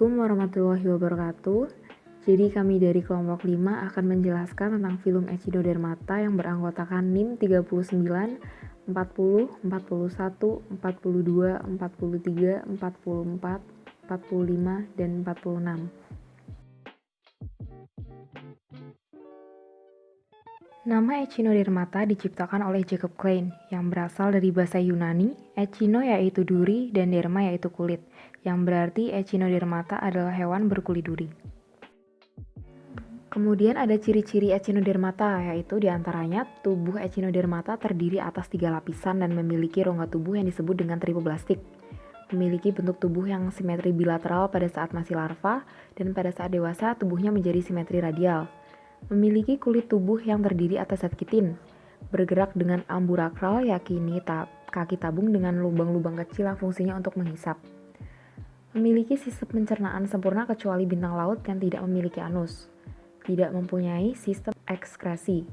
Assalamualaikum warahmatullahi wabarakatuh. Jadi kami dari kelompok 5 akan menjelaskan tentang filum Echinodermata yang beranggotakan NIM 39, 40, 41, 42, 43, 44, 45, dan 46. Nama Echinodermata diciptakan oleh Jacob Klein yang berasal dari bahasa Yunani, echino yaitu duri dan derma yaitu kulit, yang berarti Echinodermata adalah hewan berkulit duri. Kemudian ada ciri-ciri Echinodermata, yaitu diantaranya tubuh Echinodermata terdiri atas 3 lapisan dan memiliki rongga tubuh yang disebut dengan tripoblastik. Memiliki bentuk tubuh yang simetri bilateral pada saat masih larva, dan pada saat dewasa tubuhnya menjadi simetri radial. Memiliki kulit tubuh yang terdiri atas zat kitin, bergerak dengan amburakral yakni kaki tabung dengan lubang-lubang kecil yang fungsinya untuk menghisap. Memiliki sistem pencernaan sempurna kecuali bintang laut yang tidak memiliki anus. Tidak mempunyai sistem ekskresi.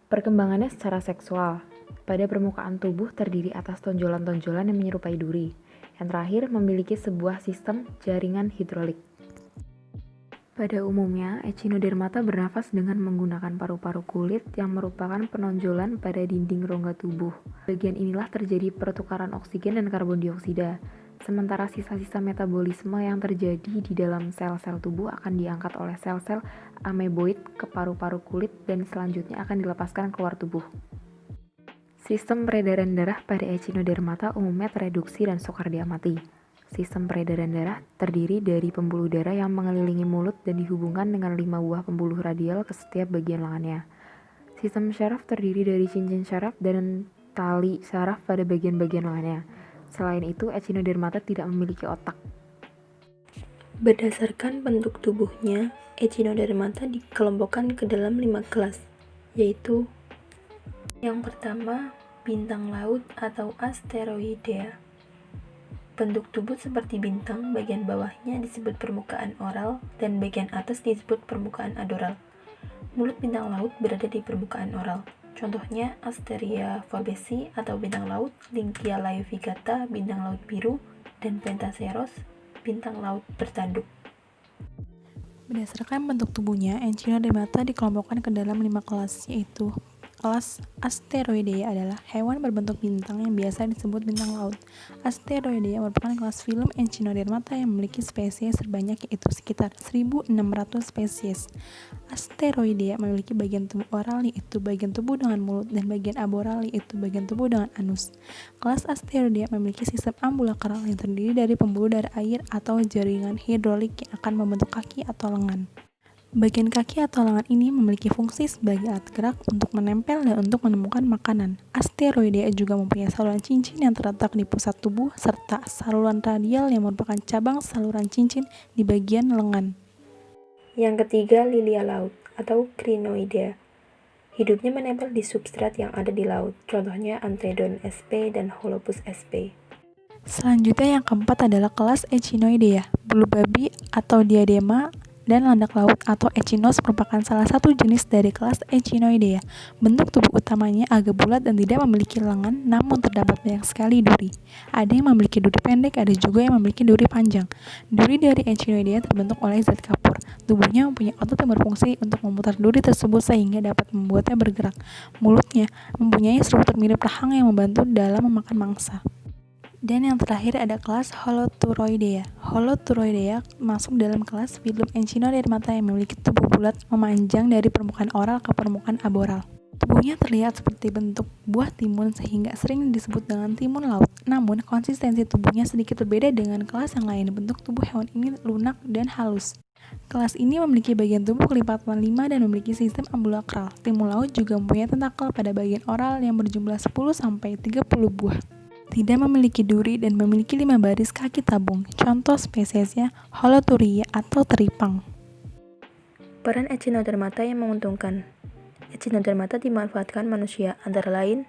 Perkembangannya secara seksual. Pada permukaan tubuh terdiri atas tonjolan-tonjolan yang menyerupai duri. Yang terakhir memiliki sebuah sistem jaringan hidrolik. Pada umumnya, Echinodermata bernafas dengan menggunakan paru-paru kulit yang merupakan penonjolan pada dinding rongga tubuh. Bagian inilah terjadi pertukaran oksigen dan karbon dioksida, sementara sisa-sisa metabolisme yang terjadi di dalam sel-sel tubuh akan diangkat oleh sel-sel ameboid ke paru-paru kulit dan selanjutnya akan dilepaskan keluar tubuh. Sistem peredaran darah pada Echinodermata umumnya tereduksi dan sokardia mati. Sistem peredaran darah terdiri dari pembuluh darah yang mengelilingi mulut dan dihubungkan dengan 5 buah pembuluh radial ke setiap bagian lengannya. Sistem syaraf terdiri dari cincin syaraf dan tali syaraf pada bagian-bagian lengannya. Selain itu, Echinodermata tidak memiliki otak. Berdasarkan bentuk tubuhnya, Echinodermata dikelompokkan ke dalam 5 kelas, yaitu yang pertama, bintang laut atau Asteroidea. Bentuk tubuh seperti bintang, bagian bawahnya disebut permukaan oral dan bagian atas disebut permukaan adoral. Mulut bintang laut berada di permukaan oral. Contohnya Asteria forbesi atau bintang laut, Lyncia laevigata bintang laut biru, dan Pentaceros bintang laut bertanduk. Berdasarkan bentuk tubuhnya, Echinodermata dikelompokkan ke dalam 5 kelas, yaitu kelas Asteroidea adalah hewan berbentuk bintang yang biasa disebut bintang laut. Asteroidea merupakan kelas filum Echinodermata yang memiliki spesies terbanyak yaitu sekitar 1.600 spesies. Asteroidea memiliki bagian tubuh oral yaitu bagian tubuh dengan mulut dan bagian aboral yaitu bagian tubuh dengan anus. Kelas Asteroidea memiliki sistem ambulakral yang terdiri dari pembuluh darah air atau jaringan hidrolik yang akan membentuk kaki atau lengan. Bagian kaki atau lengan ini memiliki fungsi sebagai alat gerak untuk menempel dan untuk menemukan makanan. Asteroidea juga mempunyai saluran cincin yang terletak di pusat tubuh serta saluran radial yang merupakan cabang saluran cincin di bagian lengan. Yang ketiga, lilia laut atau Crinoidea. Hidupnya menempel di substrat yang ada di laut, contohnya Antedon sp dan Holopus sp. Selanjutnya yang keempat adalah kelas Echinoidea. Bulu babi atau diadema dan landak laut atau Echinos merupakan salah satu jenis dari kelas Echinoidea. Bentuk tubuh utamanya agak bulat dan tidak memiliki lengan, namun terdapat banyak sekali duri. Ada yang memiliki duri pendek, ada juga yang memiliki duri panjang. Duri dari Echinoidea terbentuk oleh zat kapur. Tubuhnya mempunyai otot yang berfungsi untuk memutar duri tersebut sehingga dapat membuatnya bergerak. Mulutnya mempunyai struktur mirip rahang yang membantu dalam memakan mangsa. Dan yang terakhir ada kelas Holoturoidea. Holoturoidea masuk dalam kelas filum Echinodermata yang memiliki tubuh bulat memanjang dari permukaan oral ke permukaan aboral. Tubuhnya terlihat seperti bentuk buah timun sehingga sering disebut dengan timun laut. Namun konsistensi tubuhnya sedikit berbeda dengan kelas yang lain. Bentuk tubuh hewan ini lunak dan halus. Kelas ini memiliki bagian tubuh kelipatan 5 dan memiliki sistem ambulakral. Timun laut juga mempunyai tentakel pada bagian oral yang berjumlah 10-30 buah. Tidak memiliki duri dan memiliki 5 baris kaki tabung. Contoh spesiesnya Holoturia atau teripang. Peran Echinodermata yang menguntungkan. Echinodermata dimanfaatkan manusia antara lain: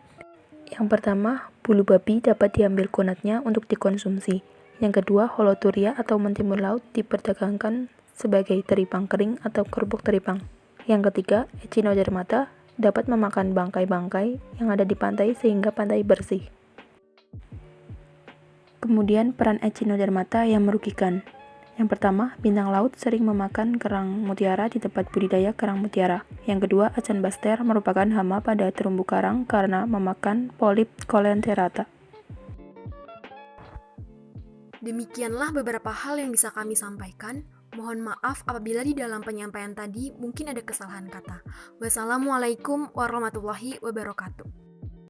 yang pertama, bulu babi dapat diambil kunatnya untuk dikonsumsi. Yang kedua, Holoturia atau mentimun laut diperdagangkan sebagai teripang kering atau kerupuk teripang. Yang ketiga, Echinodermata dapat memakan bangkai-bangkai yang ada di pantai sehingga pantai bersih. Kemudian peran Echinodermata yang merugikan. Yang pertama, bintang laut sering memakan kerang mutiara di tempat budidaya kerang mutiara. Yang kedua, acan baster merupakan hama pada terumbu karang karena memakan polip Coleanthera. Demikianlah beberapa hal yang bisa kami sampaikan. Mohon maaf apabila di dalam penyampaian tadi mungkin ada kesalahan kata. Wassalamualaikum warahmatullahi wabarakatuh.